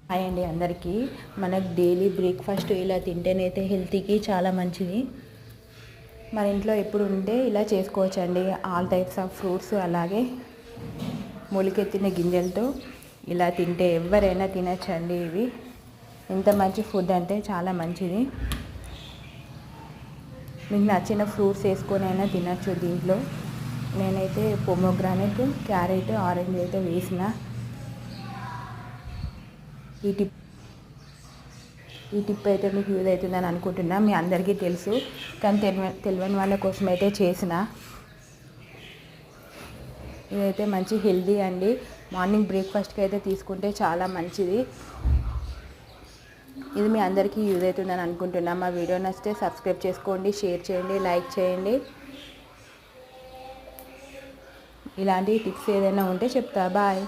Hi అండి అందరికీ. మనకు డైలీ బ్రేక్ఫాస్ట్ ఇలా తింటేనైతే హెల్తీకి చాలా మంచిది. మన ఇంట్లో ఎప్పుడు ఉంటే ఇలా చేసుకోవచ్చండి. ఆల్ టైప్స్ ఆఫ్ ఫ్రూట్స్, అలాగే మొలకెత్తిన గింజలతో ఇలా తింటే ఎవరైనా తినచ్చండి. ఇవి ఎంత మంచి ఫుడ్ అంటే చాలా మంచిది. మీకు నచ్చిన ఫ్రూట్స్ వేసుకొని అయినా తినచ్చు దీంట్లో. నేనైతే పొమోగ్రానైట్, క్యారెట్, ఆరెంజ్ అయితే వేసిన. ఈ టిప్ అయితే మీకు యూజ్ అవుతుందని అనుకుంటున్నా. మీ అందరికీ తెలుసు, కానీ తెలియని వాళ్ళ కోసం అయితే చేసిన. ఇదైతే మంచి హెల్దీ అండి. మార్నింగ్ బ్రేక్ఫాస్ట్కి అయితే తీసుకుంటే చాలా మంచిది. ఇది మీ అందరికీ యూజ్ అవుతుందని అనుకుంటున్నా. మా వీడియో నచ్చితే సబ్స్క్రైబ్ చేసుకోండి, షేర్ చేయండి, లైక్ చేయండి. ఇలాంటి టిప్స్ ఏదైనా ఉంటే చెప్తా. బాయ్.